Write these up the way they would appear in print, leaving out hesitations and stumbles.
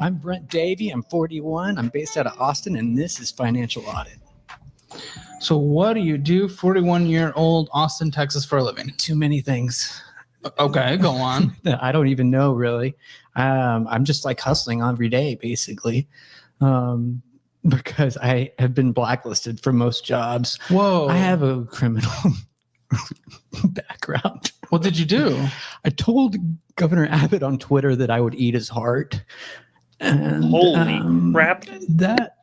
I'm Brent Davey. I'm 41. I'm based out of Austin, and this is Financial Audit. So what do you do, 41-year-old Austin, Texas, for a living? Too many things. Okay, go on. I don't even know, really. I'm just like hustling every day, basically, because I have been blacklisted for most jobs. Whoa. I have a criminal background. What did you do? I told Governor Abbott on Twitter that I would eat his heart. And, Holy crap. That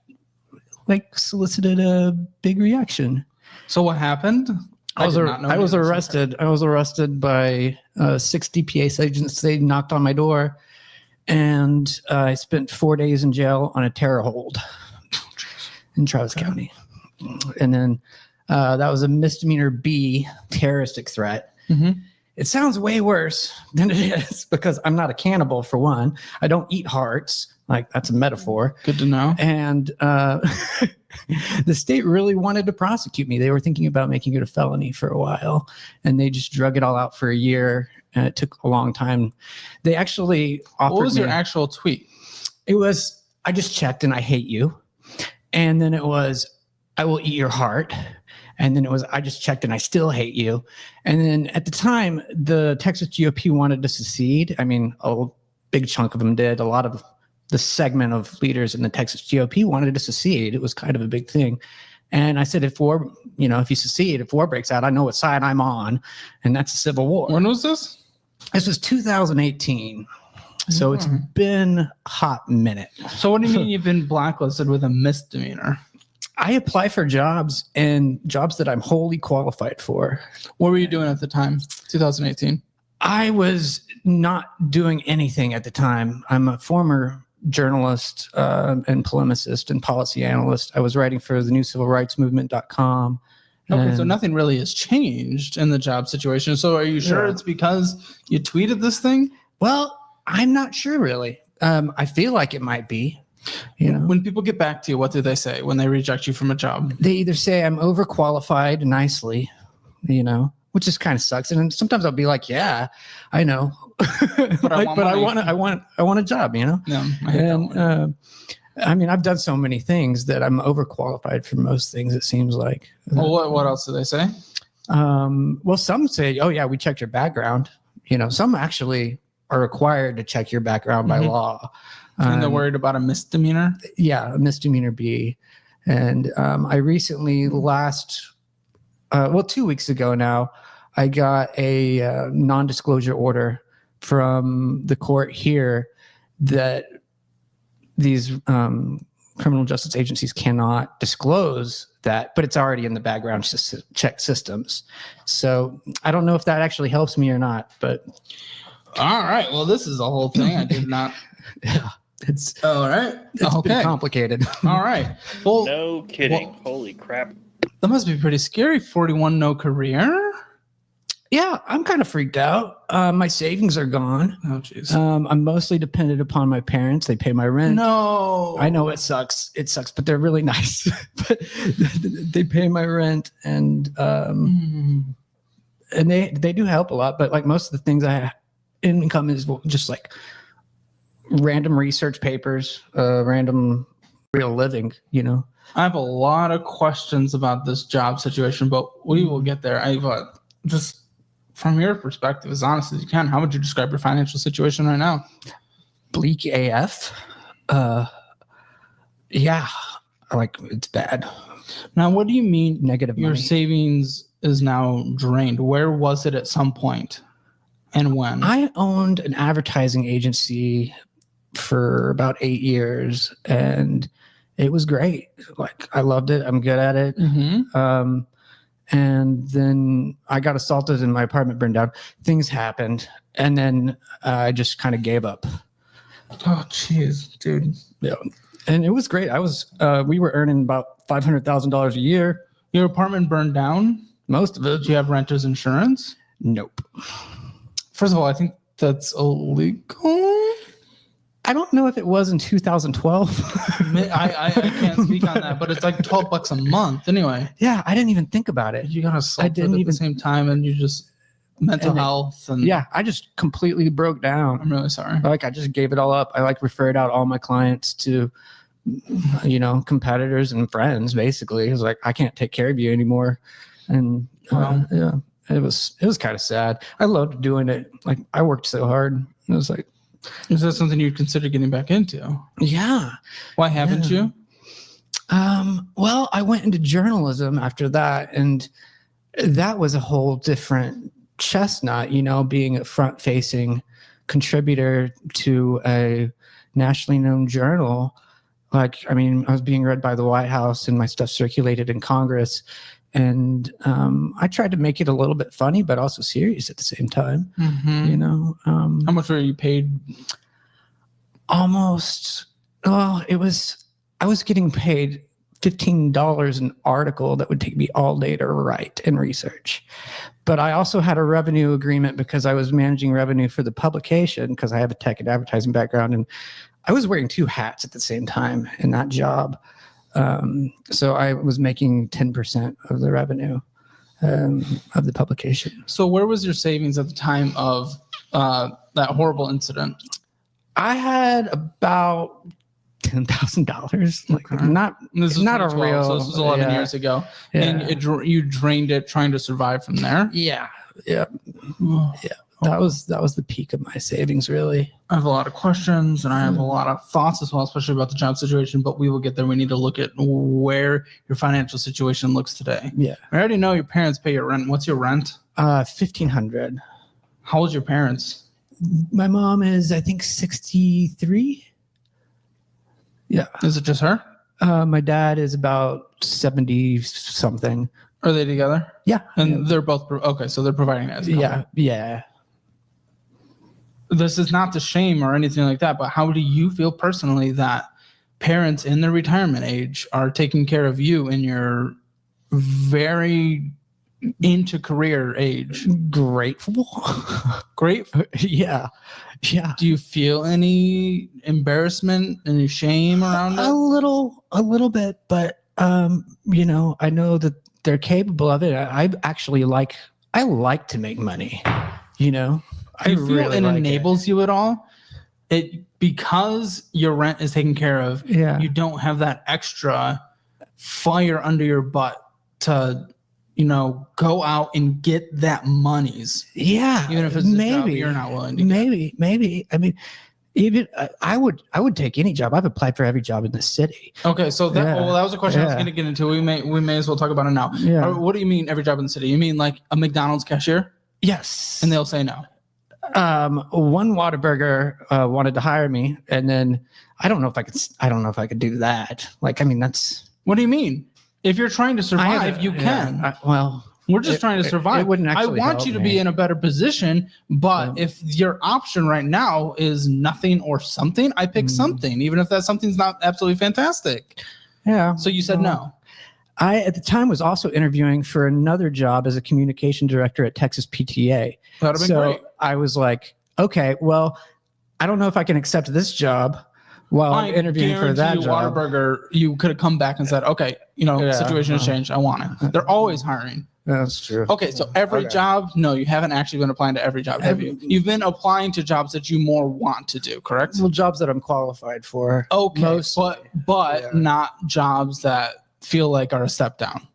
solicited a big reaction. So what happened? I was arrested. I was arrested by 6 DPS agents. They knocked on my door, and I spent 4 days in jail on a terror hold in Travis County. And then that was a misdemeanor B, terroristic threat. Mm-hmm. It sounds way worse than it is because I'm not a cannibal, for one. I don't eat hearts. Like, that's a metaphor. Good to know. And the state really wanted to prosecute me. They were thinking about making it a felony for a while, and they just drug it all out for a year, and it took a long time. They actually offered me. What was your actual tweet? It was, I just checked and I hate you. And then it was, I will eat your heart. And then it was, I just checked and I still hate you. And then at the time, the Texas GOP wanted to secede. I mean, a big chunk of them did. A lot of the segment of leaders in the Texas GOP wanted to secede. It was kind of a big thing. And I said, if you secede, if war breaks out, I know what side I'm on. And that's a civil war. When was this? This was 2018. So it's been a hot minute. So what do you mean you've been blacklisted with a misdemeanor? I apply for jobs and jobs that I'm wholly qualified for. What were you doing at the time, 2018? I was not doing anything at the time. I'm a former journalist and polemicist and policy analyst. I was writing for the new civil rights movement.com. Okay, so nothing really has changed in the job situation. So are you sure it's because you tweeted this thing? Well, I'm not sure, really. I feel like it might be. When people get back to you, what do they say when they reject you from a job? They either say I'm overqualified nicely, which just kind of sucks. And sometimes I'll be like, yeah, I know, but I want a job, Yeah, I hate that one. I mean, I've done so many things that I'm overqualified for most things, it seems like. Well, what else do they say? Well, some say, oh yeah, we checked your background. Some actually are required to check your background by law. And they're worried about a misdemeanor? Yeah, a misdemeanor B. And I recently 2 weeks ago now, I got a non-disclosure order from the court here that these criminal justice agencies cannot disclose that, but it's already in the background check systems. So I don't know if that actually helps me or not, but... All right. Well, this is the whole thing. I did not... Yeah. It's all right. It's been complicated. All right. Well, no kidding. Holy crap. That must be pretty scary. 41, no career. Yeah, I'm kind of freaked out. My savings are gone. Oh, jeez. I'm mostly dependent upon my parents. They pay my rent. No. I know it sucks. It sucks, but they're really nice. But they pay my rent, and they do help a lot. But like most of the things income is just like random research papers, random real living, I have a lot of questions about this job situation, but we will get there. Just from your perspective, as honest as you can, how would you describe your financial situation right now? Bleak AF. Yeah, it's bad. Now, what do you mean negative your money? Savings is now drained? Where was it at some point and when? I owned an advertising agency for about 8 years, and it was great. Like, I loved it. I'm good at it. Mm-hmm. And then I got assaulted and my apartment burned down. Things happened, and then I just kind of gave up. Oh, jeez, dude. Yeah, and it was great. We were earning about $500,000 a year. Your apartment burned down? Most of it. Do you have renter's insurance? Nope. First of all, I think that's illegal. I don't know if it was in 2012. I can't speak on that, but it's like $12 a month anyway. Yeah, I didn't even think about it. You got assaulted at the same time, and you just mental And health and yeah, I just completely broke down. I'm really sorry. Like I just gave it all up. I like referred out all my clients to, competitors and friends. Basically, it was like I can't take care of you anymore, and Wow. yeah, it was kind of sad. I loved doing it. Like I worked so hard. It was like, Is that something you'd consider getting back into? yeah. Why haven't Yeah. you? Well, I went into journalism after that, and that was a whole different chestnut, being a front-facing contributor to a nationally known journal. Like, I mean, I was being read by the White House and my stuff circulated in Congress. And I tried to make it a little bit funny, but also serious at the same time. How much were you paid? Almost, well, I was getting paid $15 an article that would take me all day to write and research. But I also had a revenue agreement because I was managing revenue for the publication because I have a tech and advertising background. And I was wearing two hats at the same time in that job. So I was making 10% of the revenue of the publication. So where was your savings at the time of that horrible incident? I had about $10,000. Like Okay. This was not a 2012, real. So this was 11 years ago, and you drained it trying to survive from there. Yeah. That was the peak of my savings, really. I have a lot of questions and I have a lot of thoughts as well, especially about the job situation, but we will get there. We need to look at where your financial situation looks today. Yeah. I already know your parents pay your rent. What's your rent? $1,500. How old are your parents? My mom is, I think, 63. Yeah. Is it just her? My dad is about 70 something. Are they together? Yeah. And they're both, okay, so they're providing that. Yeah. This is not to shame or anything like that, but how do you feel personally that parents in their retirement age are taking care of you in your very into career age? Grateful. Grateful. Yeah. Do you feel any embarrassment, any shame around it? A little bit, but I know that they're capable of it. I actually like to make money. Do you feel it enables you at all? Because your rent is taken care of. Yeah. You don't have that extra fire under your butt to, go out and get that monies. Yeah. Even if it's a job you're not willing to get. Maybe. I mean, even I would take any job. I've applied for every job in the city. Okay, so that was a question I was going to get into. We may as well talk about it now. Yeah. What do you mean every job in the city? You mean like a McDonald's cashier? Yes. And they'll say no. One Whataburger wanted to hire me, and then I don't know if I could do that. Like, I mean, that's. What do you mean? If you're trying to survive, you can. We're just trying to survive. It wouldn't actually I want help you to me. be in a better position, but if your option right now is nothing or something, I pick something, even if that something's not absolutely fantastic. Yeah. So you said no. I, at the time, was also interviewing for another job as a communication director at Texas PTA. That would have been great. I was like, okay, well, I don't know if I can accept this job while I'm interviewing for that job. Whataburger, you could have come back and said, okay, situation has changed. I want it. They're always hiring. That's true. Okay, so every job, no, you haven't actually been applying to every job, have you? You've been applying to jobs that you more want to do, correct? Well, jobs that I'm qualified for. Okay, mostly. but not jobs that feel like are a step down.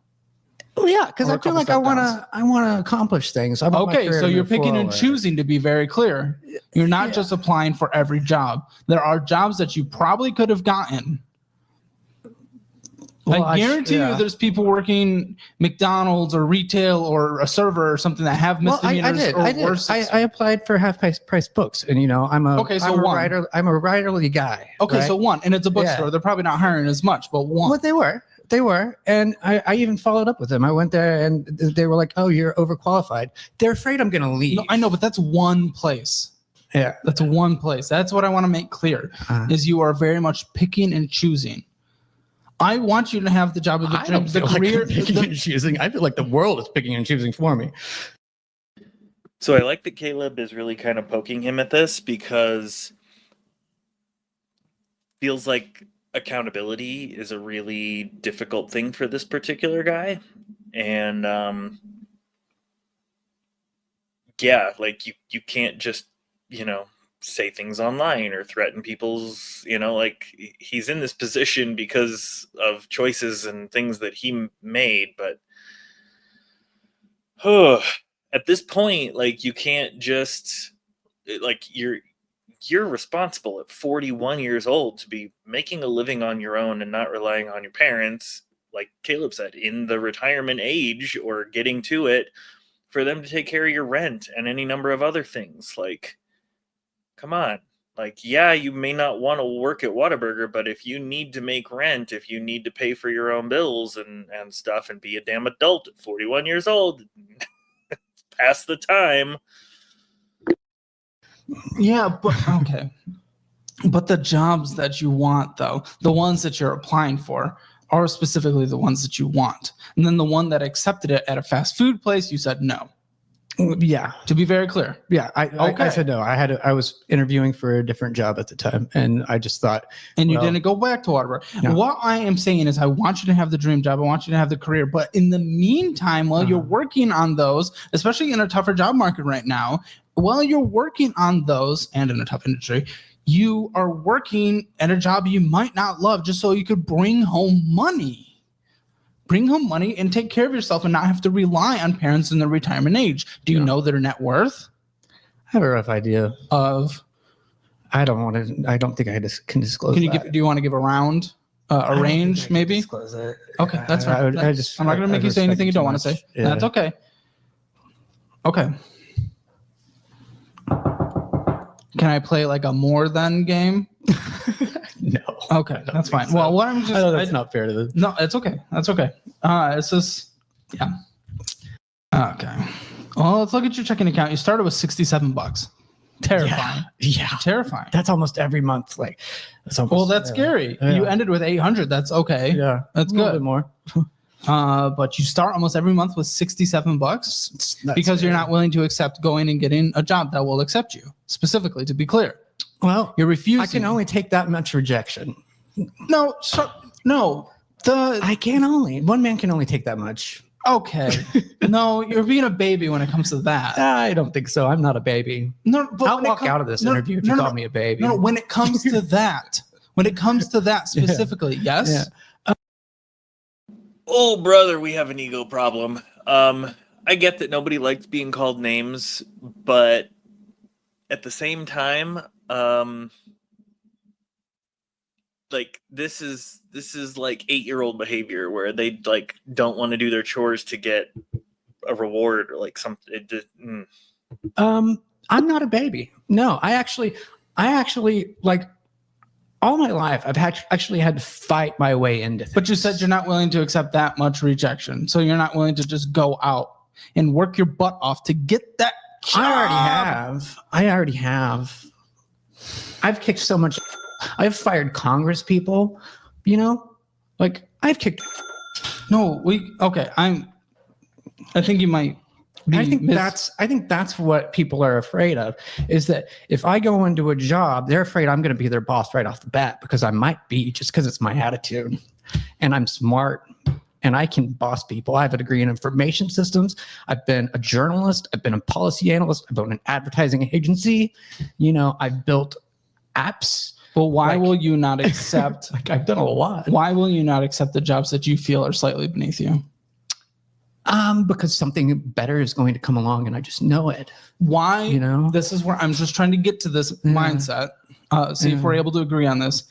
Well, yeah, because I feel like I want to accomplish things. Okay, so you're picking and choosing, to be very clear. You're not just applying for every job. There are jobs that you probably could have gotten. Well, I guarantee you there's people working McDonald's or retail or a server or something that have misdemeanors or worse. I applied for half-price books, and I'm a writer. I'm a writerly guy. Okay, right? so one, and it's a bookstore. They're probably not hiring as much, but one. Well, they were, and I even followed up with them. I went there, and they were like, "Oh, you're overqualified." They're afraid I'm going to leave. No, I know, but that's one place. Yeah, that's one place. That's what I want to make clear: is you are very much picking and choosing. I want you to have the job of the dreams, the career. Picking and choosing. I feel like the world is picking and choosing for me. So I like that Caleb is really kind of poking him at this, because feels like accountability is a really difficult thing for this particular guy. And yeah, like you can't just, say things online or threaten people's, like he's in this position because of choices and things that he made, but at this point, like you can't just like you're responsible at 41 years old to be making a living on your own and not relying on your parents, like Caleb said, in the retirement age or getting to it, for them to take care of your rent and any number of other things. Like, come on. Like, yeah, you may not want to work at Whataburger, but if you need to make rent, if you need to pay for your own bills and stuff and be a damn adult at 41 years old, pass the time. Yeah, but okay. But the jobs that you want, though, the ones that you're applying for, are specifically the ones that you want. And then the one that accepted it at a fast food place, you said no. Yeah. To be very clear. Yeah. I said no. I was interviewing for a different job at the time, and I just thought. And you didn't go back to Waterbury. No. What I am saying is I want you to have the dream job. I want you to have the career. But in the meantime, while you're working on those, especially in a tougher job market right now, while you're working on those and in a tough industry, you are working at a job you might not love just so you could bring home money. Bring home money and take care of yourself and not have to rely on parents in their retirement age. Do you know their net worth? I have a rough idea of. I don't think I can disclose. Do you want to give a round, a range, maybe? Disclose it. Okay, that's fine. I'm not going to make you say anything you don't want to say. Yeah. That's okay. Okay. Can I play like a more than game? No. Okay, that's fine. So. Well, what I'm just. I know that's not fair to them. No, it's okay. That's okay. It's just. Yeah. Okay. Well, let's look at your checking account. You started with $67. Terrifying. Yeah. Terrifying. That's almost every month. Like, that's scary. Yeah. You ended with 800. That's okay. Yeah. That's a good. Little bit more. But you start almost every month with $67 because you're not willing to accept going and getting a job that will accept you, specifically, to be clear. Well, you're refusing. I can only take that much rejection. No. One man can only take that much. Okay. No, you're being a baby when it comes to that. I don't think so. I'm not a baby. No, but I'll walk out of this interview if you call me a baby. No, when it comes to that, specifically, yes. Yeah. Oh, brother, we have an ego problem. I get that nobody likes being called names, but at the same time, like this is like 8-year-old behavior where they like don't want to do their chores to get a reward or like something. I'm not a baby. No, I actually like all my life I've actually had to fight my way into things. But you said you're not willing to accept that much rejection, so you're not willing to just go out and work your butt off to get that job. I already have. I've kicked so much. I've fired Congress people, like I've kicked. No, I think you might. I think that's what people are afraid of, is that if I go into a job, they're afraid I'm going to be their boss right off the bat because I might be, just because it's my attitude and I'm smart and I can boss people. I have a degree in information systems. I've been a journalist. I've been a policy analyst. I've owned an advertising agency. I've built apps. Well, why will you not accept? I've done a lot. Why will you not accept the jobs that you feel are slightly beneath you? Because something better is going to come along, and I just know it. Why? This is where I'm just trying to get to this mindset. See if we're able to agree on this.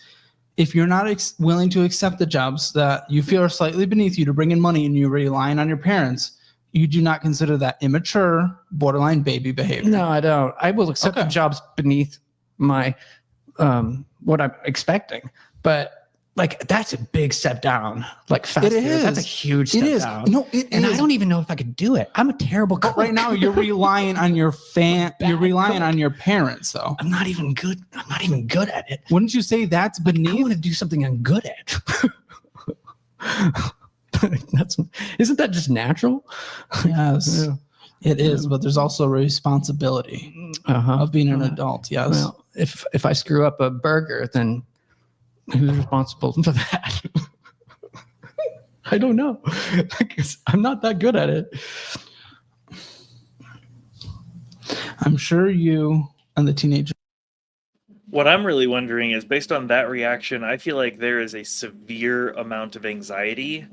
If you're not willing to accept the jobs that you feel are slightly beneath you to bring in money, and you're relying on your parents, you do not consider that immature, borderline baby behavior. No, I don't. I will accept the jobs beneath my what I'm expecting, but like that's a big step down. Like fast food, that's a huge step down. No, and I don't even know if I could do it. I'm a terrible cook. Right now, you're relying on your You're relying on your parents, though. I'm not even good at it. Wouldn't you say that's beneath? I want to do something I'm good at. Isn't that just natural? Yes, it is. But there's also a responsibility of being an adult. Yes. Well, if I screw up a burger, then who's responsible for that? I don't know. I'm not that good at it. I'm sure you and the teenager. What I'm really wondering is, based on that reaction, I feel like there is a severe amount of anxiety,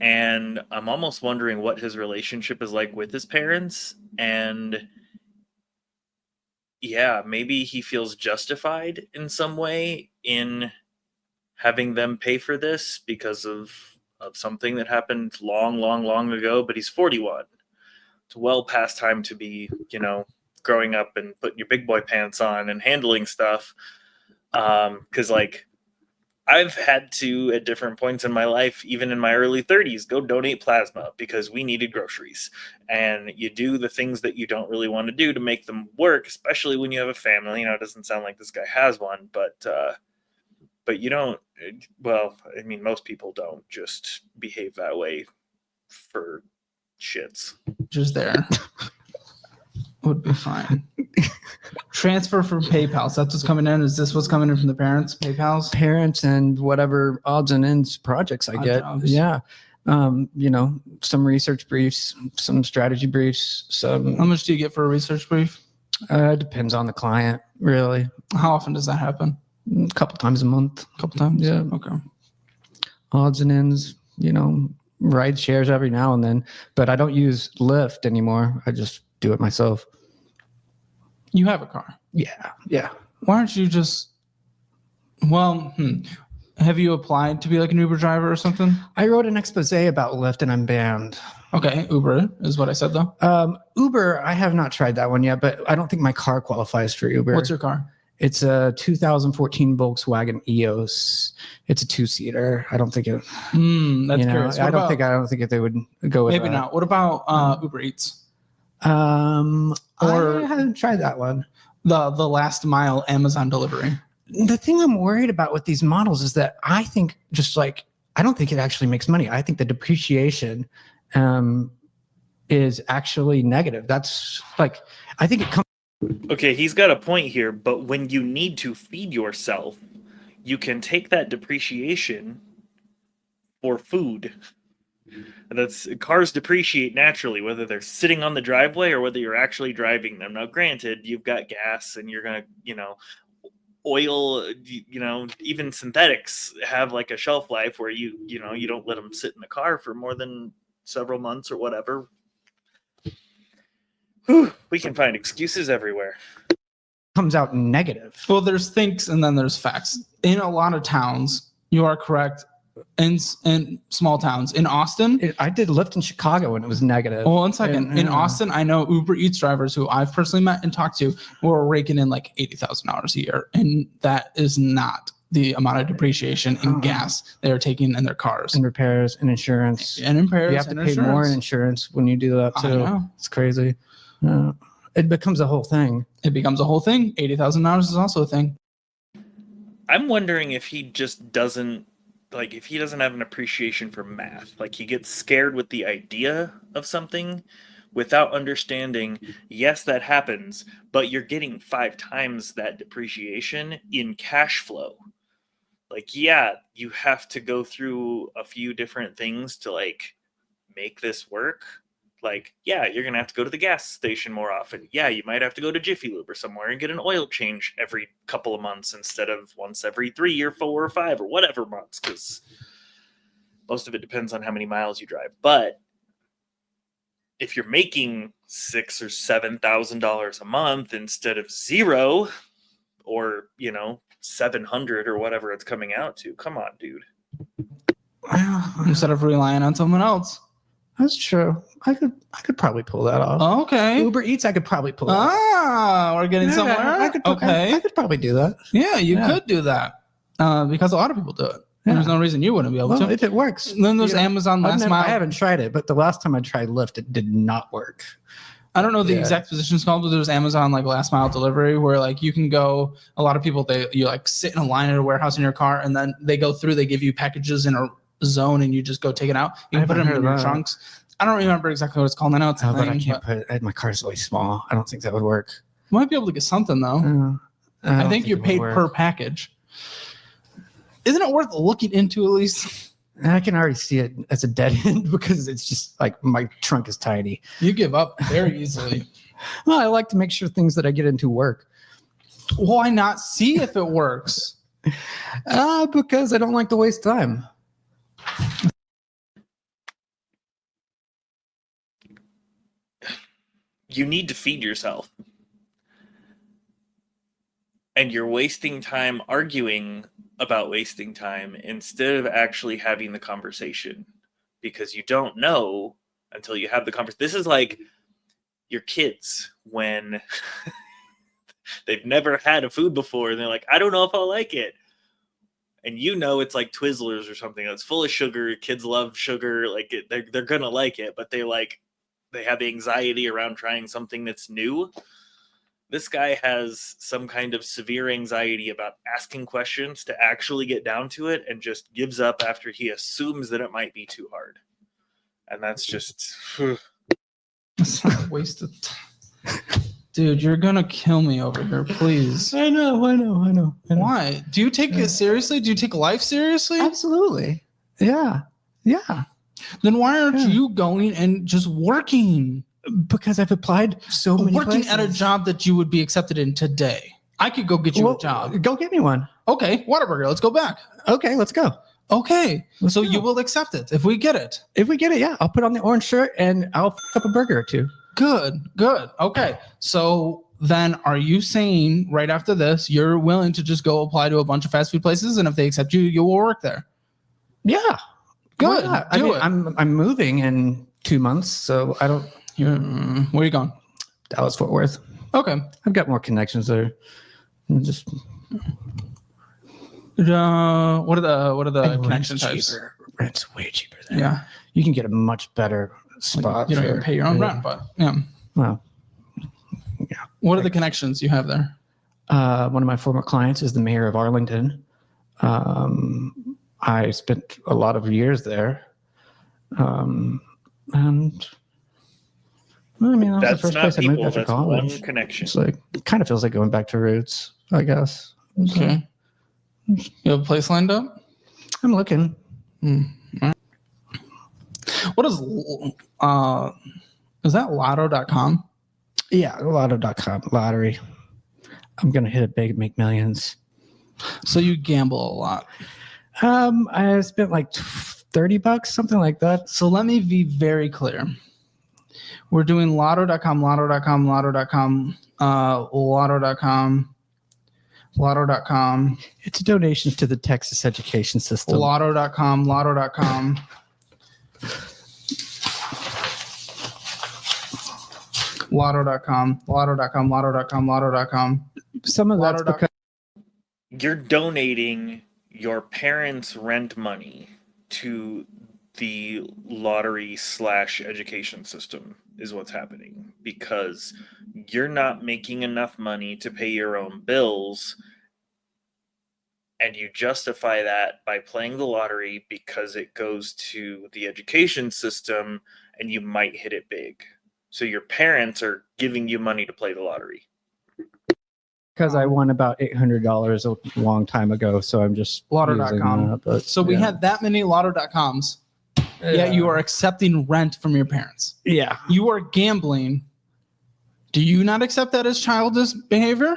and I'm almost wondering what his relationship is like with his parents. And yeah, maybe he feels justified in some way in having them pay for this because of something that happened long, long, long ago. But he's 41. It's well past time to be, growing up and putting your big boy pants on and handling stuff. Because I've had to, at different points in my life, even in my early 30s, go donate plasma because we needed groceries. And you do the things that you don't really want to do to make them work, especially when you have a family. It doesn't sound like this guy has one, but you don't. Well, I mean, most people don't just behave that way for shits. Just there would be fine. Transfer from PayPal. So that's what's coming in. Is this what's coming in from the parents? PayPal's Parents and whatever odds and ends projects I get. jobs. Yeah. Some research briefs, some strategy briefs, How much do you get for a research brief? depends on the client, really. How often does that happen? A couple times a month. A couple times? Yeah. Okay. Odds and ends, ride shares every now and then, but I don't use Lyft anymore. I just do it myself. You have a car. Yeah. Yeah. Why aren't you just, have you applied to be like an Uber driver or something? I wrote an expose about Lyft and I'm banned. Okay, Uber is what I said though. Uber, I have not tried that one yet, but I don't think my car qualifies for Uber. What's your car? It's a 2014 Volkswagen EOS. It's a 2-seater. I don't think it. That's curious. I don't think they would go with Maybe that. not. What about Uber Eats? I Or- haven't tried that one. The last mile Amazon delivery. The thing I'm worried about with these models is that I think I don't think it actually makes money. I think the depreciation is actually negative. That's I think it comes. Okay, he's got a point here, but when you need to feed yourself, you can take that depreciation for food. Cars depreciate naturally, whether they're sitting on the driveway or whether you're actually driving them. Now, granted, you've got gas and you're gonna, oil, even synthetics have like a shelf life where you don't let them sit in the car for more than several months or whatever. Whew, we can find excuses everywhere. Comes out negative. Well, there's things and then there's facts. In a lot of towns, you are correct. In small towns, in Austin, I did Lyft in Chicago and it was negative. Oh, 1 second. In Yeah. Austin, I know Uber Eats drivers who I've personally met and talked to who are raking in like $80,000 a year, and that is not the amount of depreciation in gas they are taking in their cars And repairs and insurance. and repairs. You have to and pay more in insurance. insurance when you do that I too. know. It's crazy. It becomes a whole thing. It becomes a whole thing. $80,000 is also a thing. I'm wondering if he just doesn't if he doesn't have an appreciation for math. He gets scared with the idea of something without understanding, yes, that happens, but you're getting 5 times that depreciation in cash flow. Yeah, you have to go through a few different things to make this work. Yeah, you're going to have to go to the gas station more often. Yeah, you might have to go to Jiffy Lube or somewhere and get an oil change every couple of months instead of once every 3 or 4 or 5 or whatever months, because most of it depends on how many miles you drive. But if you're making $6,000 or $7,000 a month instead of zero, or $700 or whatever it's coming out to, come on, dude. Instead of relying on someone else. That's true. I could probably pull that off. Okay. Uber Eats, I could probably pull that off. We're getting somewhere. I could probably do that. Yeah, you Yeah. could do that because a lot of people do it. Yeah. There's no reason you wouldn't be able Well, to. if it works. And then there's Amazon last mile. I haven't tried it, but the last time I tried Lyft, it did not work. I don't know the Yeah. exact positions called, but there's Amazon last mile delivery where you can go. A lot of people you sit in a line at a warehouse in your car, and then they go through. They give you packages in a zone, and you just go take it out. You I can put haven't them in heard your of that. trunks. I don't remember exactly what it's called. I know it's a But I thing, can't my car's really small. I don't think that would work. you might be able to get something though. I think you're paid per package. Isn't it worth looking into at least? I can already see it as a dead end because it's just like my trunk is tiny. You give up very easily. Well, I like to make sure things that I get into work. Why not see if it works? Because I don't like to waste time. You need to feed yourself. And you're wasting time arguing about wasting time instead of actually having the conversation, because you don't know until you have the conversation. This is like your kids when they've never had a food before and they're like, I don't know if I'll like it. And it's like Twizzlers or something that's full of sugar. Kids love sugar. Like they're going to like it, but they have anxiety around trying something that's new. This guy has some kind of severe anxiety about asking questions to actually get down to it and just gives up after he assumes that it might be too hard. And that's just... It's not a waste of time. Dude, you're going to kill me over here, please. I know. Why? Do you take it seriously? Do you take life seriously? Absolutely. Yeah. Then why aren't you going and just working? Because I've applied so many Working places. at a job that you would be accepted in today. I could go get you a job. Go get me one. Okay, Whataburger, let's go back. Okay, let's go. Okay, so go. you will accept it if we get it. If we get it, yeah. I'll put on the orange shirt and I'll pick up a burger or two. Good. Okay, so then are you saying right after this, you're willing to just go apply to a bunch of fast food places, and if they accept you, you will work there? Yeah. Good. Do it. I'm moving in 2 months, so I don't... Where are you going? Dallas, Fort Worth. Okay. I've got more connections there. Just what are the connection types? Rent's way cheaper there. Yeah. You can get a much better spot. You don't even pay your own rent, but yeah. Well, yeah. What are the connections you have there? One of my former clients is the mayor of Arlington. I spent a lot of years there. And I mean, that was the first place I moved after college. One connection. It's like, it kind of feels like going back to roots, I guess. Okay. You have a place lined up? I'm looking. What is that lotto.com? Yeah, lotto.com, lottery. I'm going to hit it big, make millions. So you gamble a lot. I spent like $30, something like that. So let me be very clear. We're doing lotto.com, lotto.com, lotto.com, lotto.com. It's donations to the Texas education system. Lotto.com, lotto.com. Lotto.com, lotto.com, lotto.com, lotto.com. Some of that's because you're donating your parents' rent money to the lottery/education system is what's happening, because you're not making enough money to pay your own bills, and you justify that by playing the lottery because it goes to the education system and you might hit it big. So your parents are giving you money to play the lottery. Because I won about $800 a long time ago, so I'm just Lotto.com. But so we had that many Lotto.coms, yet you are accepting rent from your parents. Yeah. You are gambling. Do you not accept that as childish behavior?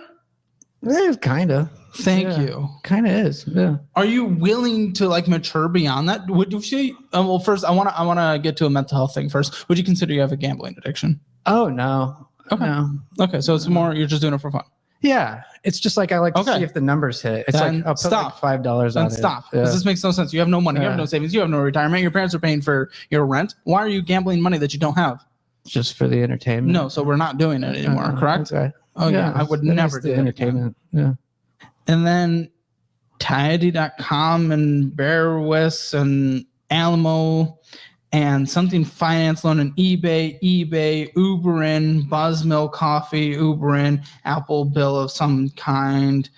Kind of. Thank you. Kind of is. Yeah. Are you willing to like mature beyond that? Would you say? Well, first, I want to get to a mental health thing first. Would you consider you have a gambling addiction? Oh no. Okay. No. Okay. So it's more you're just doing it for fun. Yeah. It's just like I like to Okay. see if the numbers hit. It's Then like I'll put stop. like $5 on Then it. stop. Because this makes no sense. You have no money. You have no savings. You have no retirement. Your parents are paying for your rent. Why are you gambling money that you don't have? Just for the entertainment. No. So we're not doing it anymore. Correct? Okay. Oh yeah. I would never do the that entertainment. again. Yeah. And then Tidy.com and Bearwis and Alamo and something finance loan and eBay, Uberin, Buzzmill Coffee, Uberin, Apple Bill of some kind.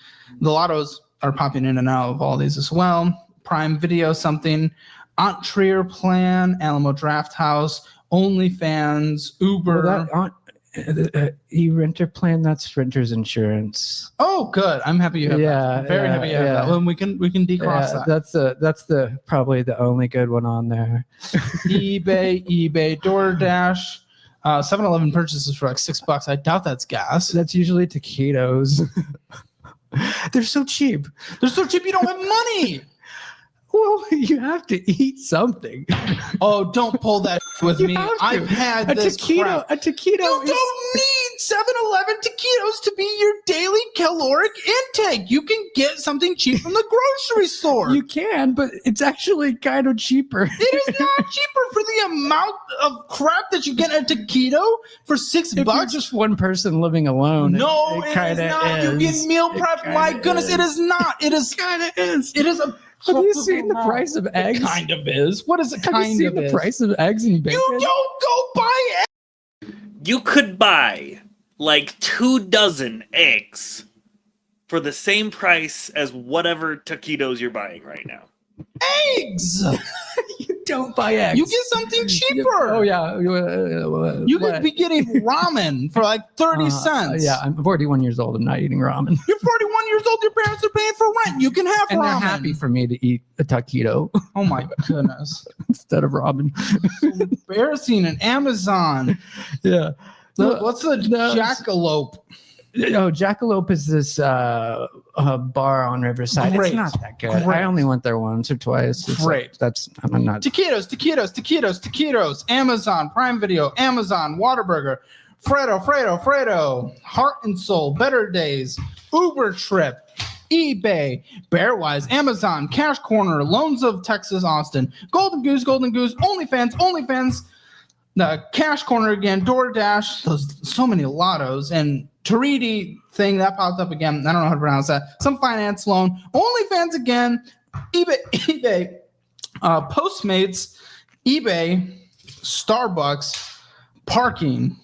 The lottos are popping in and out of all these as well. Prime Video something, Aunt Trier Plan, Alamo Draft House, OnlyFans, Uber. Well, E-renter plan, that's renter's insurance. Oh, good. I'm happy you have that. Yeah, I'm very happy you have that. Well, we can decross that. That's the probably the only good one on there. eBay, DoorDash, 7-Eleven purchases for like $6. I doubt that's gas. That's usually taquitos. They're so cheap. They're so cheap you don't have money. Well, you have to eat something. Oh, don't pull that with You me. have to. I've had A this taquito. crap. A taquito. You is- don't need 7-Eleven taquitos to be your daily caloric intake. You can get something cheap from the grocery store. You can, but it's actually kind of cheaper. It is not cheaper for the amount of crap that you get at a taquito for $6. If you're just one person living alone, No, it is kinda not. You get meal It prep. kinda My goodness, is. it is not. It is. kind of is. It is a. Have you seen the price of eggs? It kind of is. What is it? Have Kind you seen of the is? price of eggs and bacon? You don't go buy eggs. You could buy like 24 eggs for the same price as whatever taquitos you're buying right now. Eggs. You don't buy eggs. You get something cheaper. Oh yeah. You could be getting ramen for like 30 cents. Yeah, I'm 41 years old. I'm not eating ramen. You're 41 years old. Your parents are paying for rent. You can have And ramen. they're happy for me to eat a taquito Oh my goodness. instead of ramen. Embarrassing. And Amazon. Yeah. What's the No. jackalope? Oh, Jackalope is this bar on Riverside. Great. It's not that good. Great. I only went there once or twice. It's Great. I'm not. Taquitos. Amazon, Prime Video, Amazon, Whataburger, Fredo, Heart and Soul, Better Days, Uber Trip, eBay, Bearwise, Amazon, Cash Corner, Loans of Texas, Austin, Golden Goose, OnlyFans, the Cash Corner again, DoorDash, so many lottos, and Taridi thing that popped up again. I don't know how to pronounce that. Some finance loan, OnlyFans again, eBay, Postmates, eBay, Starbucks, parking,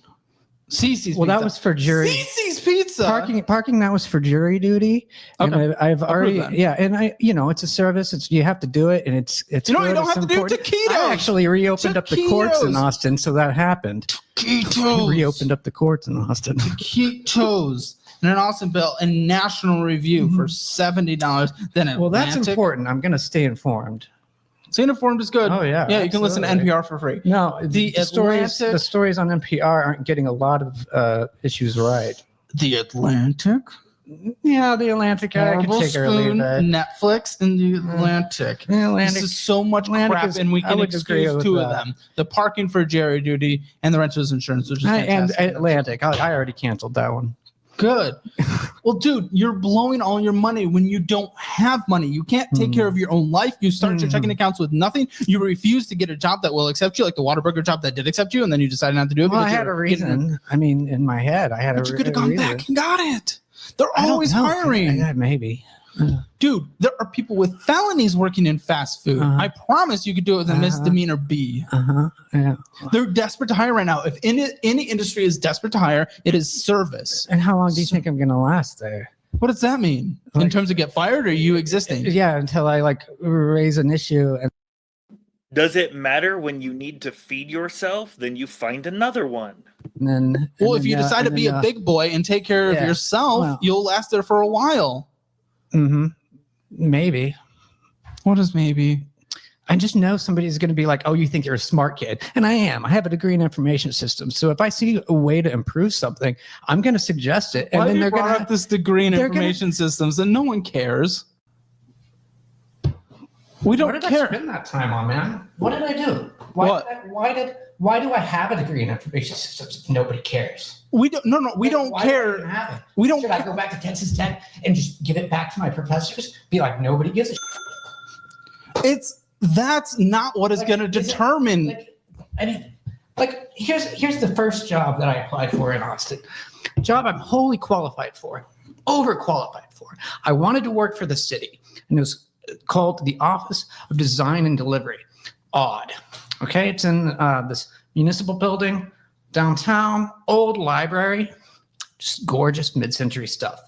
Cece's Well, that Pizza. was for jury. Cece's Pizza. Parking. That was for jury duty. And Okay. I've already, that. yeah. And it's a service. It's you have to do it, and it's. You know what you good, don't it's have to do? important. Taquitos. I actually reopened up the courts in Taquitos. Austin, so that happened. Taquitos. Reopened up the courts in Austin. Taquitos. And an Austin Bill and National Review for $70. Then Well, that's Atlantic. important. I'm going to stay informed. Staying informed is good. Oh, yeah, Yeah, you can listen to absolutely. NPR for free. No, The Atlantic- the stories on NPR aren't getting a lot of issues right. The Atlantic. Yeah, the Atlantic. I could Marble take or leave Spoon, that. Netflix, and the Atlantic. The Atlantic. This is so much Atlantic crap, is- and we I can would agree excuse with two of that. them: the parking for jury duty and the renter's insurance, which is And fantastic. Atlantic. I already canceled that one. Good. Well, dude, you're blowing all your money when you don't have money. You can't take care of your own life. You start your checking accounts with nothing. You refuse to get a job that will accept you, like the Whataburger job that did accept you, and then you decided not to do it. Well, I because had a you're getting- reason. I mean, in my head, I had But a you could have a gone reason. back and got it. They're I don't always know. hiring. Yeah, maybe. Dude, there are people with felonies working in fast food. Uh-huh. I promise you could do it with a Uh-huh. misdemeanor B. Yeah. They're desperate to hire right now. If any industry is desperate to hire, it is service. And how long do you think I'm going to last there? What does that mean? In Like- terms of get fired or you existing? Yeah, until I raise an issue. And Does it matter when you need to feed yourself? Then you find another one. then. Well, and if you then, decide to and be then, a big boy and take care of yeah. yourself, Well- you'll last there for a while. Maybe. What is maybe? I just know somebody's going to be like, "Oh, you think you're a smart kid," and I am. I have a degree in information systems, so if I see a way to improve something, I'm going to suggest it, and Why then you they're brought going up this degree in they're gonna- information systems and no one cares. We don't What did I care. spend that time on, man? What did I do? Why do I have a degree in information systems if nobody cares? We don't. No, we don't Why do I care. even have it? We don't. Should I go back to Texas Tech and just give it back to my professors? Be like, nobody gives a shit. That's not what is Like, going to is it- determine. Here's the first job that I applied for in Austin. Job I'm wholly qualified for, overqualified for. I wanted to work for the city, and it was called the Office of Design and Delivery. Odd. Okay, it's in this municipal building downtown, old library, just gorgeous mid-century stuff.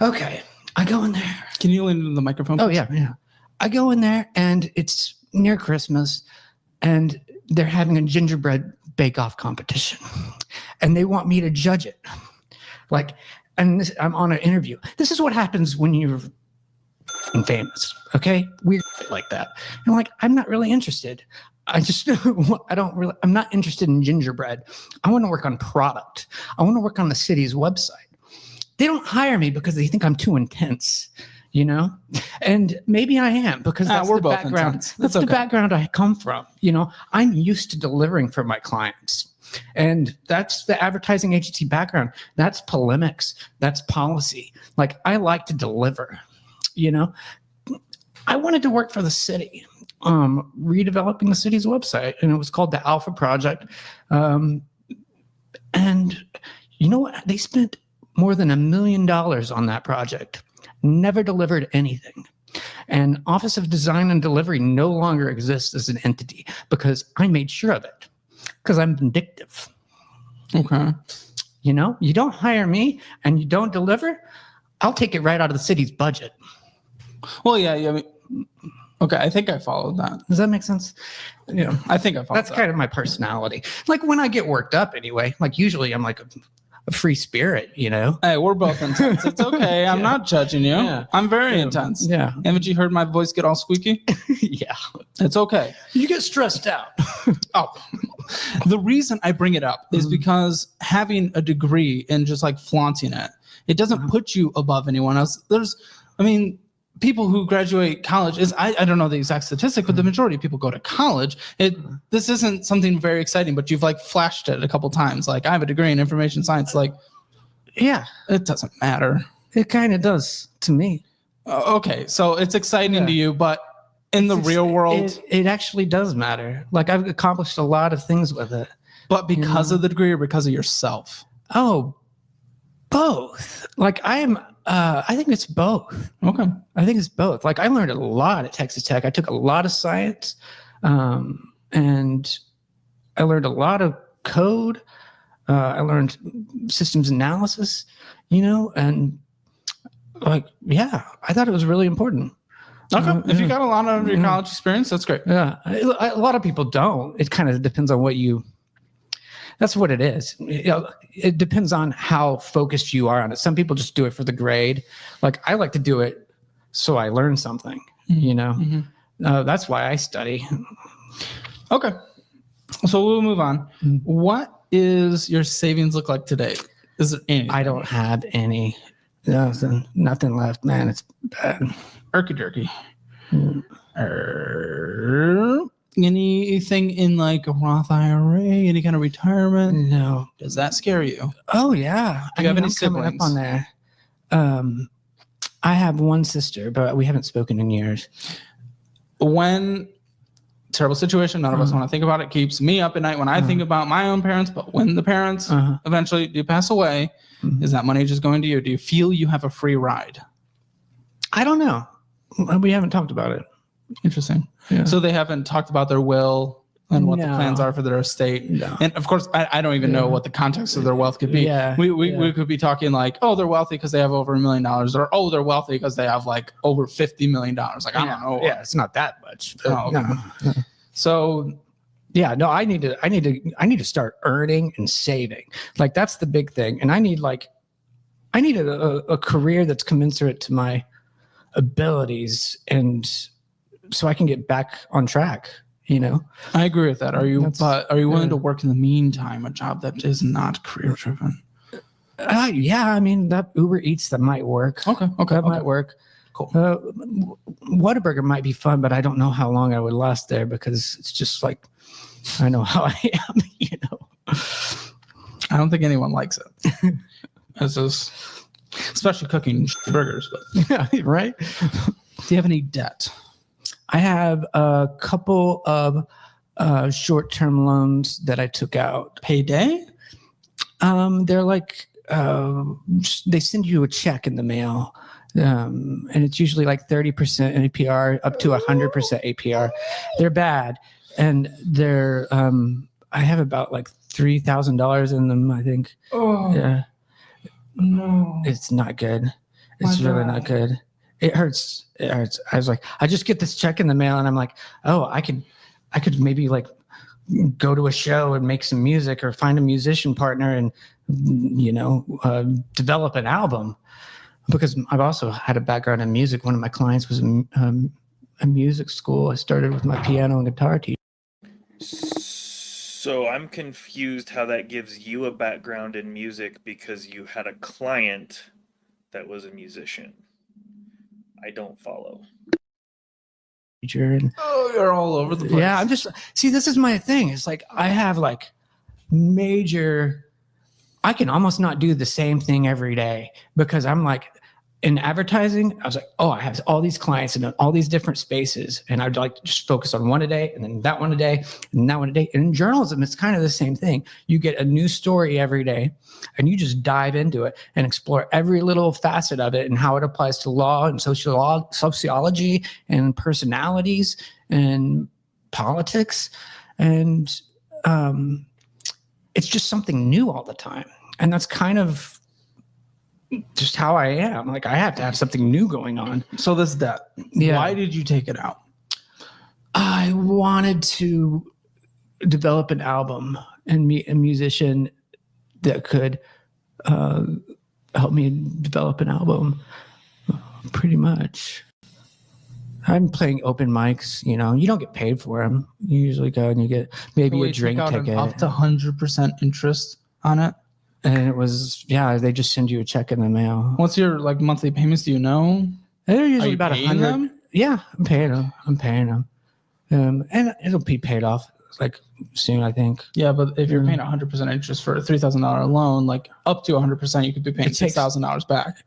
Okay, I go in there. Can you lean into the microphone? Oh please? yeah. I go in there and it's near Christmas, and they're having a gingerbread bake-off competition, and they want me to judge it. I'm on an interview. This is what happens when you're famous, okay? Weird shit like that. And I'm like, I'm not really interested. I'm not interested in gingerbread. I want to work on product. I want to work on the city's website. They don't hire me because they think I'm too intense, and maybe I am, because that's we're the both background. intense. That's the background I come from. I'm used to delivering for my clients. And that's the advertising agency background. That's polemics. That's policy. I like to deliver, I wanted to work for the city, redeveloping the city's website. And it was called the Alpha Project. And you know what? They spent more than $1 million on that project. Never delivered anything. And Office of Design and Delivery no longer exists as an entity because I made sure of it. Because I'm vindictive. Okay. You don't hire me and you don't deliver, I'll take it right out of the city's budget. Well, yeah. I mean, okay, I think I followed that. Does that make sense? Yeah, I think I followed that's kind of my personality. When I get worked up anyway, usually I'm like a free spirit, Hey, we're both intense. It's okay. I'm not judging you. Yeah. I'm very intense. Yeah. Haven't you heard my voice get all squeaky? Yeah. It's okay. You get stressed out. Oh, the reason I bring it up is because having a degree and just flaunting it doesn't put you above anyone else. People who graduate college I don't know the exact statistic, but the majority of people go to college. This isn't something very exciting, but you've flashed it a couple times. I have a degree in information science. Yeah, it doesn't matter. It kind of does to me. Okay, so it's exciting to you, but in the real world, it actually does matter. I've accomplished a lot of things with it. But because of the degree or because of yourself? Oh, both. I think it's both. Okay. I think it's both. I learned a lot at Texas Tech. I took a lot of science, and I learned a lot of code. I learned systems analysis, and I thought it was really important. Okay. If you got a lot of your college experience, that's great. Yeah. A lot of people don't. It kind of depends on that's what it is. It depends on how focused you are on it. Some people just do it for the grade. I like to do it so I learn something, That's why I study. Okay. So we'll move on. What is your savings look like today? Is it any? I don't have any. Nothing left, man. It's bad. Erky jerky. Anything in a Roth IRA, any kind of retirement? No. Does that scare you? Oh yeah. Do you have any I'm coming siblings? up on there. I have one sister, but we haven't spoken in years. Terrible situation, none of us want to think about it, keeps me up at night when I think about my own parents, but when the parents eventually do pass away, is that money just going to you? Do you feel you have a free ride? I don't know. We haven't talked about it. Interesting. Yeah. So they haven't talked about their will and what the No. plans are for their estate. No. And of course, I don't even know what the context of their wealth could be. Yeah. We could be talking they're wealthy because they have over $1 million, or they're wealthy because they have over $50 million. I don't know. Yeah, it's not that much. Oh, okay. No. So yeah, no, I need to start earning and saving. That's the big thing. And I need a career that's commensurate to my abilities, and so I can get back on track, I agree with that. Are you willing to work in the meantime a job that is not career driven? Yeah, that Uber Eats, that might work. Okay. That might work. Cool. Whataburger might be fun, but I don't know how long I would last there because it's just I know how I am, I don't think anyone likes it. This is especially cooking burgers. But. Yeah, right. Do you have any debt? I have a couple of short-term loans that I took out. Payday? They're they send you a check in the mail, and it's usually 30% APR up to 100% APR. They're bad, and they're I have about $3,000 in them, I think. Oh, yeah. No. It's not good. It's really not good. It hurts. I was I just get this check in the mail, and I'm oh, I could maybe go to a show and make some music or find a musician partner and, develop an album. Because I've also had a background in music. One of my clients was a music school. I started with my piano and guitar teacher. So I'm confused how that gives you a background in music because you had a client that was a musician. I don't follow. And, you're all over the place. yeah, I'm just, see, this is my thing. It's like I have like major, I can almost not do the same thing every day because I'm like, in advertising, I was like, oh, I have all these clients in all these different spaces. And I'd like to just focus on one a day and then that one a day and that one a day. And in journalism, it's kind of the same thing. You get a new story every day and you just dive into it and explore every little facet of it and how it applies to law and sociology and personalities and politics. And it's just something new all the time. And that's kind of just how I am. Like I have to have something new going on. So this debt, why did you take it out? I wanted to develop an album and meet a musician that could help me develop an album. Pretty much. I'm playing open mics. You don't get paid for them. You usually go and you get maybe a drink ticket. Up to 100% interest on it. And it was, they just send you a check in the mail. What's your like monthly payments? Do you know? They're usually about paying 100. them? Yeah, I'm paying them. And it'll be paid off like soon, I think. Yeah, but if you're paying 100% interest for a $3,000 loan, like up to 100%, you could be paying $6,000 back.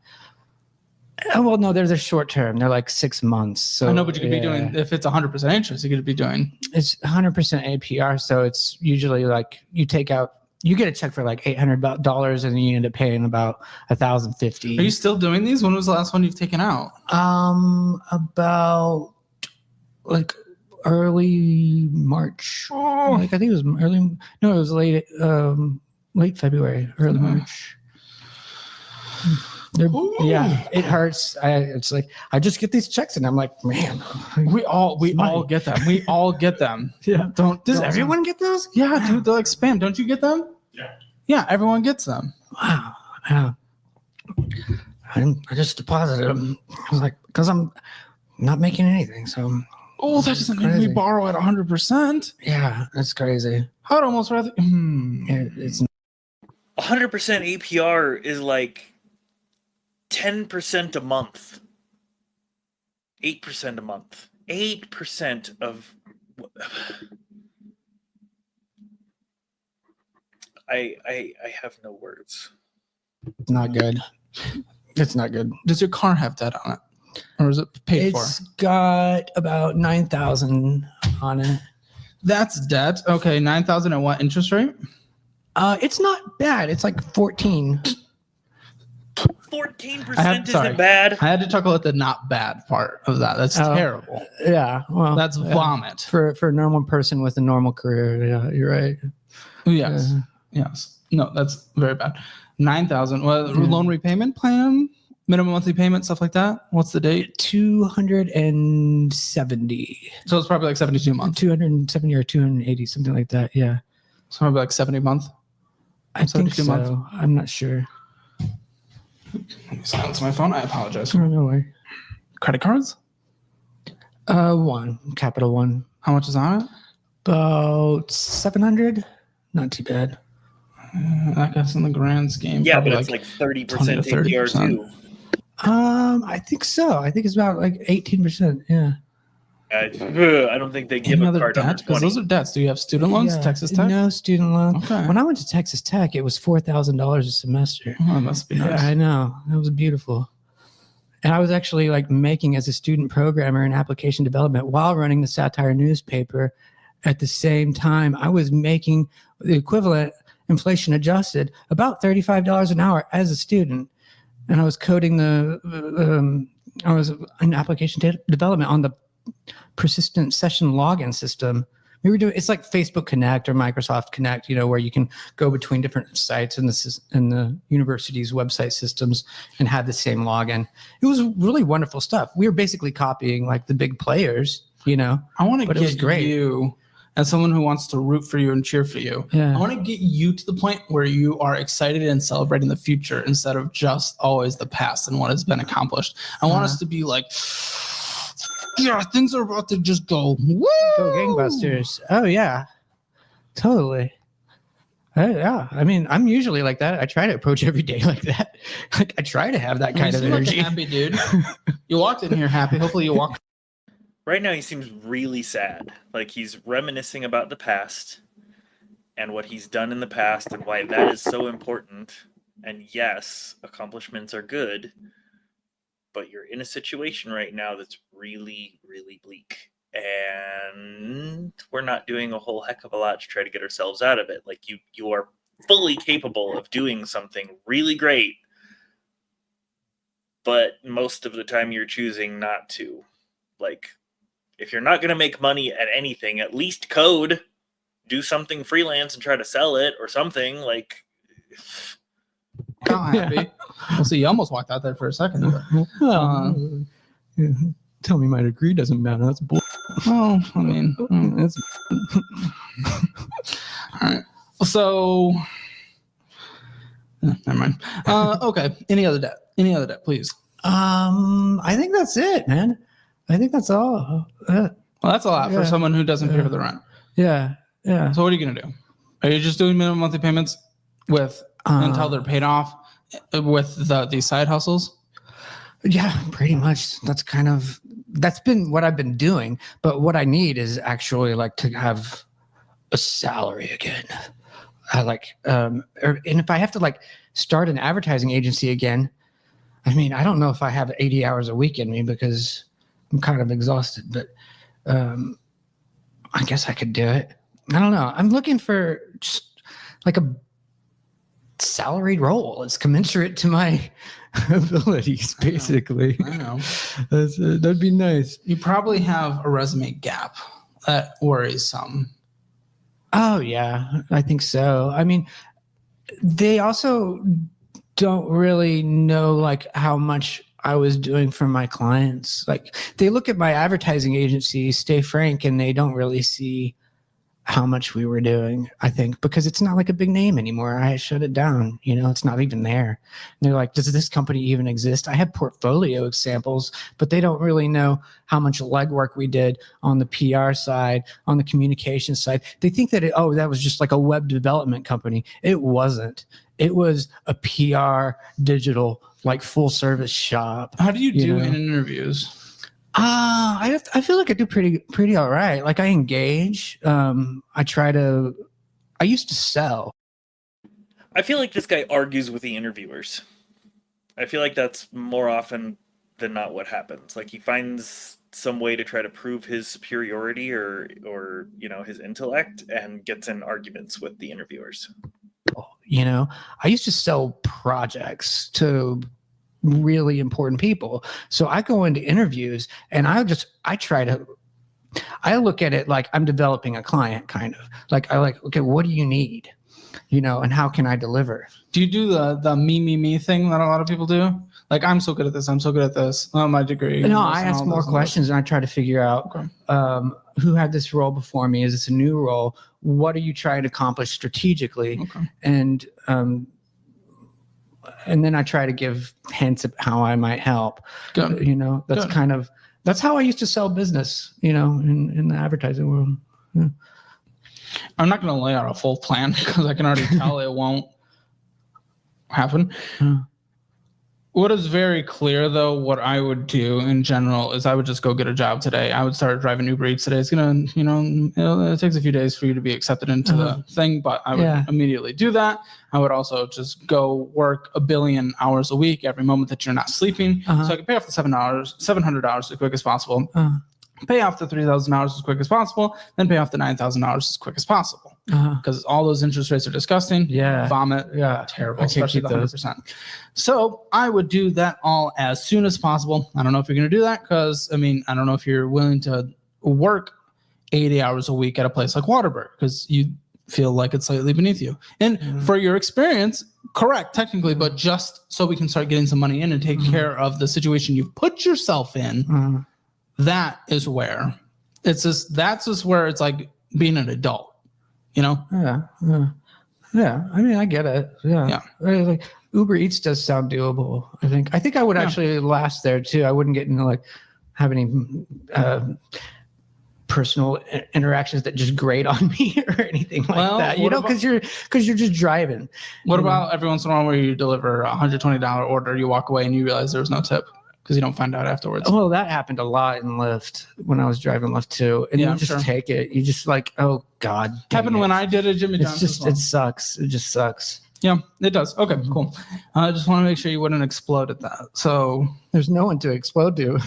Well, no, they're short term. They're like 6 months. So I know, but you could be doing, if it's 100% interest, you could be doing. It's 100% APR. So it's usually like you get a check for like $800 and then you end up paying about $1,050. Are you still doing these? When was the last one you've taken out? About like early March. Like I think it was early. No, it was late February, early March. Yeah, it hurts. It's like I just get these checks and I'm like, man, we all get them. We all get them. Yeah. Does everyone get those? Yeah, dude, they're like spam. Don't you get them? Yeah. Yeah, everyone gets them. Wow. Yeah. I just deposited them. I was like, because I'm not making anything. So. Oh, that doesn't mean we borrow at 100%. Yeah, that's crazy. I'd almost rather. It's 100% APR is like 10% a month. 8% a month. 8% of. I have no words. not good. It's not good. Does your car have debt on it? Or is it paid for? It's got about 9,000 on it. That's debt. Okay, 9,000 at what interest rate? It's not bad. It's like 14. 14% isn't bad. I had to chuckle at the not bad part of that. That's terrible. Yeah. Well, That's vomit. For a normal person with a normal career. Yeah, you're right. Yes. Yes. No, that's very bad. 9,000. Well, loan repayment plan, minimum monthly payment, stuff like that. What's the date? 270. So it's probably like 72 a month. 270 or 280, something like that. Yeah. So probably like 70 a month. I think so. Month. I'm not sure. Silence my phone. I apologize. Oh, no way. Credit cards? One. Capital One. How much is on it? About 700. Not too bad. I guess in the grand scheme. Yeah, but it's like 30% APR too. I think so. I think it's about like 18%. Yeah. I don't think they give a card under 20. Because those are debts. Do you have student loans? Yeah. Texas Tech? No student loan. Okay. When I went to Texas Tech, it was $4,000 a semester. Oh, that must be nice. Yeah, I know. It was beautiful. And I was actually like making as a student programmer in application development while running the satire newspaper. At the same time, I was making the equivalent, inflation adjusted, about $35 an hour as a student. And I was coding I was in application development on the persistent session login system. We were doing, it's like Facebook Connect or Microsoft Connect, where you can go between different sites in the university's website systems and have the same login. It was really wonderful stuff. We were basically copying like the big players, I want to get great. you as someone who wants to root for you and cheer for you, Yeah. I want to get you to the point where you are excited and celebrating the future instead of just always the past and what has been accomplished. I want us to be like, yeah, things are about to just go, woo! Go gangbusters. Oh yeah, totally. Yeah, I mean, I'm usually like that. I try to approach every day like that. Like I try to have that kind of You seem like a energy. happy dude. You walked in here happy. Hopefully you walk. Right now, he seems really sad. Like he's reminiscing about the past and what he's done in the past and why that is so important. And yes, accomplishments are good, but you're in a situation right now that's really, really bleak. And we're not doing a whole heck of a lot to try to get ourselves out of it. Like you are fully capable of doing something really great, but most of the time you're choosing not to. Like, if you're not going to make money at anything, at least code, do something freelance and try to sell it or something. Like, Not happy. We'll see. You almost walked out there for a second. But, Tell me my degree doesn't matter. That's bull. well, I mean, That's all right. So, never mind. Okay. Any other debt, please. I think that's it, man. I think that's all. Well, that's a lot for someone who doesn't pay for the rent. Yeah. So what are you going to do? Are you just doing minimum monthly payments with until they're paid off with these side hustles? Yeah, pretty much. That's been what I've been doing. But what I need is actually like to have a salary again. I like, and if I have to like start an advertising agency again, I mean, I don't know if I have 80 hours a week in me because I'm kind of exhausted, but I guess I could do it. I don't know. I'm looking for just like a salaried role. It's commensurate to my abilities, basically. I know. That'd be nice. You probably have a resume gap that worries some. Oh, yeah, I think so. I mean, they also don't really know like how much I was doing for my clients. Like they look at my advertising agency, Stay Frank, and they don't really see how much we were doing, I think, because it's not like a big name anymore. I shut it down. It's not even there. And they're like, does this company even exist? I have portfolio examples, but they don't really know how much legwork we did on the PR side, on the communication side. They think that, that was just like a web development company. It wasn't. It was a PR digital, like full service shop. How do you do in interviews? I feel like I do pretty all right. Like I engage. I used to sell. I feel like this guy argues with the interviewers. I feel like that's more often than not what happens. Like he finds some way to try to prove his superiority or his intellect and gets in arguments with the interviewers. I used to sell projects to really important people. So I go into interviews and I look at it like I'm developing a client, kind of like okay, what do you need? And how can I deliver? Do you do the me thing that a lot of people do? Like, I'm so good at this. I'm so good at this. Oh, my degree. No, I ask more questions and I try to figure out who had this role before me. Is this a new role? What are you trying to accomplish strategically? Okay. And then I try to give hints of how I might help. Good. That's how I used to sell business, in the advertising world. Yeah. I'm not going to lay out a full plan because I can already tell it won't happen. What is very clear, though, what I would do in general is I would just go get a job today. I would start driving Uber Eats today. It's going to, it takes a few days for you to be accepted into the thing, but I would immediately do that. I would also just go work 1 billion hours a week every moment that you're not sleeping. So I could pay off the $700 as quick as possible, pay off the $3,000 as quick as possible, then pay off the $9,000 as quick as possible. Because all those interest rates are disgusting. Yeah. Vomit. Yeah. Terrible. Especially the 100%. So I would do that all as soon as possible. I don't know if you're going to do that because, I don't know if you're willing to work 80 hours a week at a place like Waterbury because you feel like it's slightly beneath you. And for your experience, correct, technically, but just so we can start getting some money in and take care of the situation you've put yourself in, that is where it's just, that's just where it's like, being an adult, you know? Yeah. I mean, I get it. Yeah. Like Uber Eats does sound doable. I think I would actually last there too. I wouldn't get into like have any personal interactions that just grate on me or anything like that. You know, because you're just driving. What about every once in a while where you deliver a $120 order, you walk away and you realize there was no tip because you don't find out afterwards? Well, that happened a lot in Lyft when I was driving Lyft too. And you just take it. You just like, oh God. Happened when I did a Jimmy John's. It sucks. It just sucks. Yeah, it does. Okay, cool. I just want to make sure you wouldn't explode at that. So there's no one to explode to.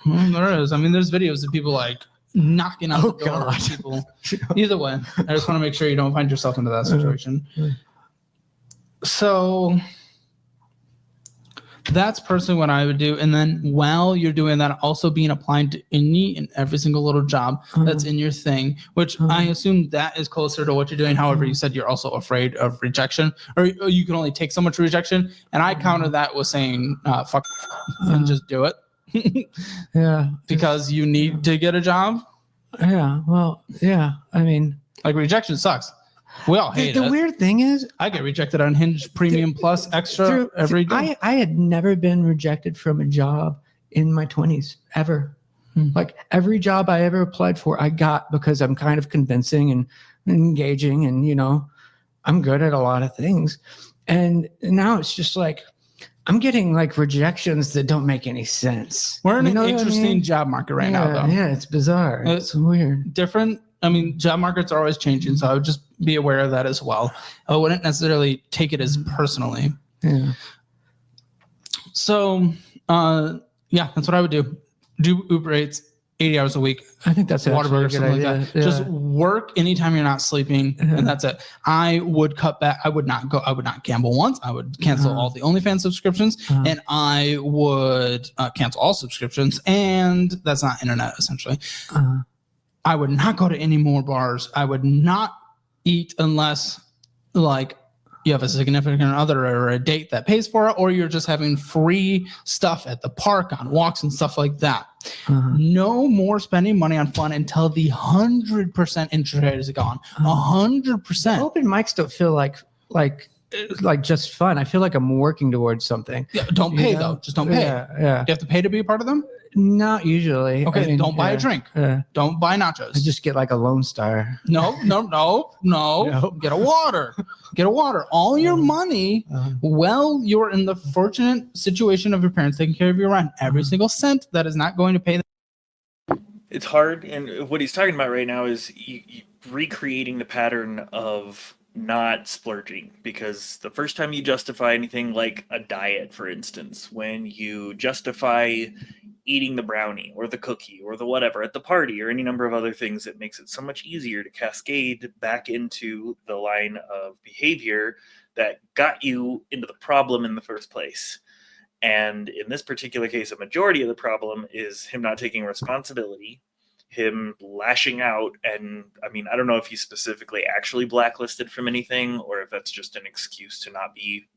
Well, there is. I mean, there's videos of people like knocking out the door of people. Either way, I just want to make sure you don't find yourself into that situation. So that's personally what I would do. And then while you're doing that, also being applied to any and every single little job that's in your thing, which I assume that is closer to what you're doing. However, you said you're also afraid of rejection, or you can only take so much rejection. And I counter that with saying, fuck and just do it. Yeah. Because you need to get a job. Yeah. Well, yeah. I mean, like rejection sucks. We all hate it. The weird thing is, I get rejected on Hinge Premium Plus Extra every day. I had never been rejected from a job in my 20s ever. Like every job I ever applied for, I got because I'm kind of convincing and engaging, and you know, I'm good at a lot of things. And now it's just like I'm getting like rejections that don't make any sense. We're in an interesting job market right now, though. Yeah, it's bizarre. It's weird. Different. I mean, job markets are always changing, so I would just be aware of that as well. I wouldn't necessarily take it as personally. Yeah. So, yeah, that's what I would do. Do Uber Eats 80 hours a week. I think that's Whataburger, something like that. Yeah. Just work anytime you're not sleeping, and that's it. I would cut back. I would not gamble once. I would cancel all the OnlyFans subscriptions, and I would cancel all subscriptions, and that's not internet, essentially. I would not go to any more bars. I would not eat unless, like, you have a significant other or a date that pays for it, or you're just having free stuff at the park on walks and stuff like that. No more spending money on fun until the 100% interest rate is gone. 100%. Open mics don't feel like just fun. I feel like I'm working towards something. Yeah, don't pay though. Just don't pay. Yeah. Do you have to pay to be a part of them? Not usually. Okay, I mean, don't buy a drink. Don't buy nachos. I just get like a Lone Star. No. Get a water. Get a water. All your money, well, you're in the fortunate situation of your parents taking care of your rent. Every single cent that is not going to pay them. It's hard, and what he's talking about right now is recreating the pattern of not splurging, because the first time you justify anything like a diet, for instance, when you justify eating the brownie or the cookie or the whatever at the party or any number of other things, it makes it so much easier to cascade back into the line of behavior that got you into the problem in the first place. And in this particular case, a majority of the problem is him not taking responsibility, him lashing out. And I mean, I don't know if he's specifically actually blacklisted from anything or if that's just an excuse to not be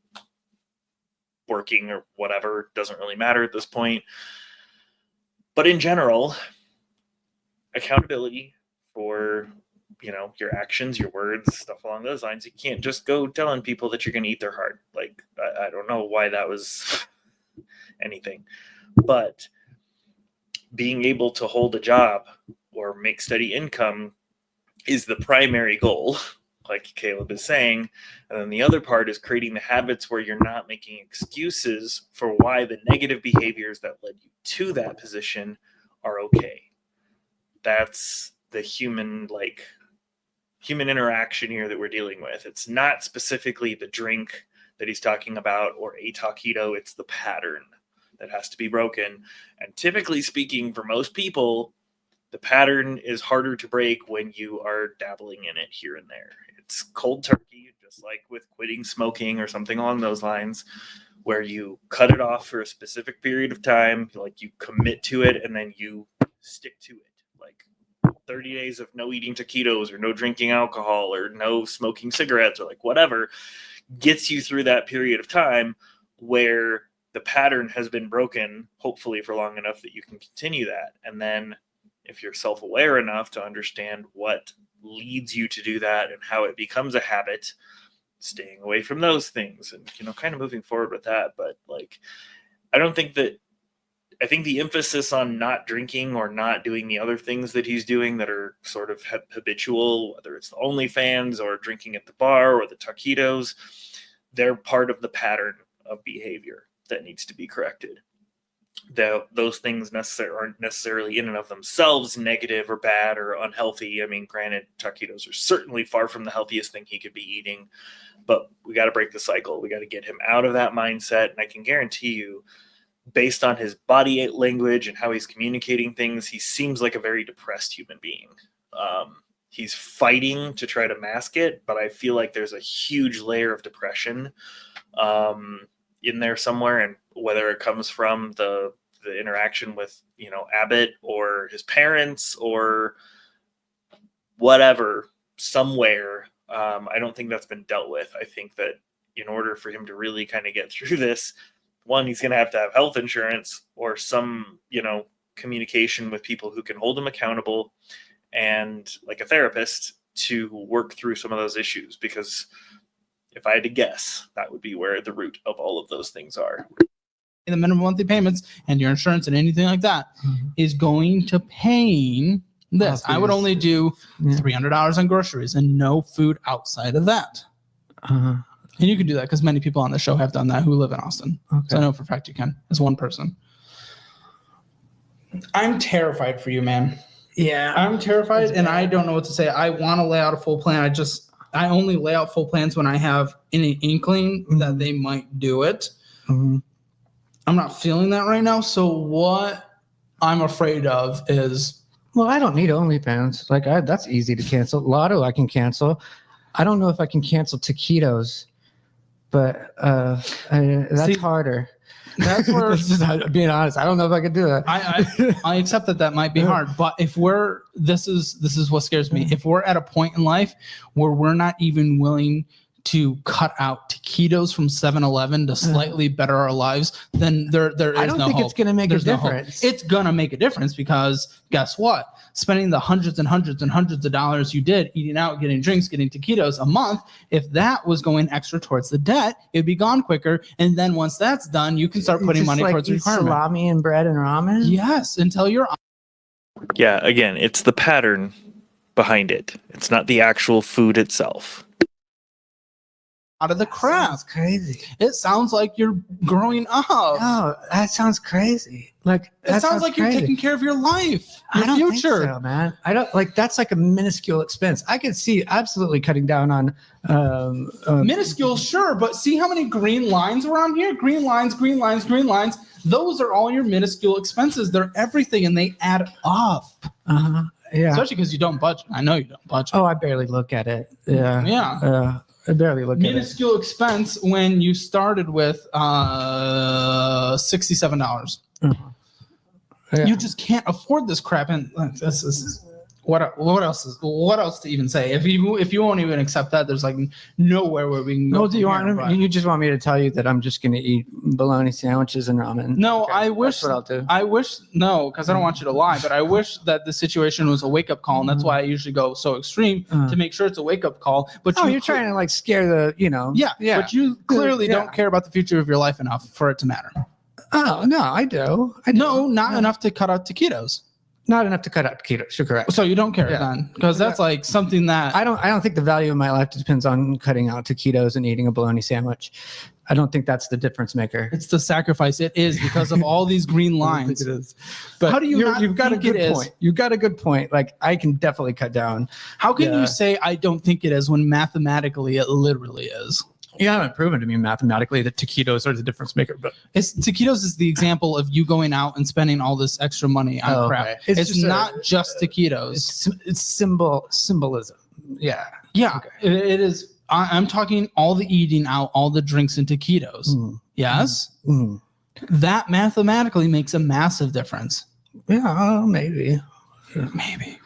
working or whatever. It doesn't really matter at this point. But in general, accountability for, your actions, your words, stuff along those lines. You can't just go telling people that you're going to eat their heart. Like, I don't know why that was anything. But being able to hold a job or make steady income is the primary goal, like Caleb is saying. And then the other part is creating the habits where you're not making excuses for why the negative behaviors that led you to that position are okay. That's the human interaction here that we're dealing with. It's not specifically the drink that he's talking about or a taquito. It's the pattern that has to be broken. And typically speaking, for most people, the pattern is harder to break when you are dabbling in it here and there. It's cold turkey, just like with quitting smoking or something along those lines, where you cut it off for a specific period of time, like you commit to it and then you stick to it. Like 30 days of no eating taquitos or no drinking alcohol or no smoking cigarettes or like whatever gets you through that period of time where the pattern has been broken, hopefully for long enough that you can continue that. And then if you're self-aware enough to understand what leads you to do that and how it becomes a habit, staying away from those things and, kind of moving forward with that. But like, I think the emphasis on not drinking or not doing the other things that he's doing that are sort of habitual, whether it's the OnlyFans or drinking at the bar or the taquitos, they're part of the pattern of behavior that needs to be corrected. Those things aren't necessarily in and of themselves negative or bad or unhealthy. I mean, granted, taquitos are certainly far from the healthiest thing he could be eating, but we got to break the cycle. We got to get him out of that mindset. And I can guarantee you, based on his body language and how he's communicating things, he seems like a very depressed human being. He's fighting to try to mask it, but I feel like there's a huge layer of depression in there somewhere. And whether it comes from the interaction with, Abbott or his parents or whatever, somewhere, I don't think that's been dealt with. I think that in order for him to really kind of get through this, one, he's going to have health insurance or some, communication with people who can hold him accountable and like a therapist to work through some of those issues. Because if I had to guess, that would be where the root of all of those things are. The minimum monthly payments and your insurance and anything like that is going to paying this. I would only do $300 on groceries and no food outside of that. And you can do that because many people on the show have done that who live in Austin. Okay. So I know for a fact you can, as one person. I'm terrified for you, man. Yeah. I'm terrified and I don't know what to say. I want to lay out a full plan. I only lay out full plans when I have any inkling that they might do it. I'm not feeling that right now. So what I'm afraid of is... Well, I don't need OnlyFans. Like, that's easy to cancel. Lotto I can cancel. I don't know if I can cancel taquitos. But that's harder. That's where just being honest. I don't know if I could do that. I accept that might be hard. But if this is what scares me. If we're at a point in life where we're not even willing to cut out taquitos from 7-Eleven to slightly better our lives, then there is no hope. I don't think it's going to make a difference. It's going to make a difference because guess what? Spending the hundreds and hundreds and hundreds of dollars you did eating out, getting drinks, getting taquitos a month, if that was going extra towards the debt, it'd be gone quicker. And then once that's done, you can start putting money towards retirement. Salami and bread and ramen? Yes, until you're... Yeah, again, it's the pattern behind it. It's not the actual food itself. Out of the crap. Sounds crazy. It sounds like you're growing up. No, that sounds crazy. Like it sounds like you're taking care of your life, your I don't future. Think so, man. I don't like that's like a minuscule expense. I could see absolutely cutting down on minuscule, sure, but see how many green lines are on here? Green lines, green lines, green lines. Those are all your minuscule expenses. They're everything, and they add up. Yeah, especially because you don't budget. I know you don't budget. Oh, I barely look at it. Yeah. I barely look at it. Minuscule expense when you started with $67. Yeah. You just can't afford this crap, and this is what else to even say? If you won't even accept that, there's like nowhere where we can go. No, do you you just want me to tell you that I'm just going to eat bologna sandwiches and ramen? No, okay, I wish. That's what I'll do. I wish because I don't want you to lie, but I wish that the situation was a wake up call, and that's why I usually go so extreme to make sure it's a wake up call. But you're trying to like scare the yeah. But you clearly don't care about the future of your life enough for it to matter. Oh no, I do. No, not enough to cut out taquitos. Not enough to cut out taquitos. You're correct. So you don't care then, because that's like something that I don't think the value of my life depends on cutting out taquitos and eating a bologna sandwich. I don't think that's the difference maker. It's the sacrifice. It is because of all these green lines. It is. But how do you've got a good point. You've got a good point. Like I can definitely cut down. How can you say I don't think it is when mathematically it literally is? You haven't proven to me mathematically that taquitos are the difference maker, but taquitos is the example of you going out and spending all this extra money on crap. Okay. It's not just taquitos. It's symbolism. Yeah. Yeah. Okay. It is. I'm talking all the eating out, all the drinks and taquitos. Yes. That mathematically makes a massive difference. Yeah, maybe. Maybe.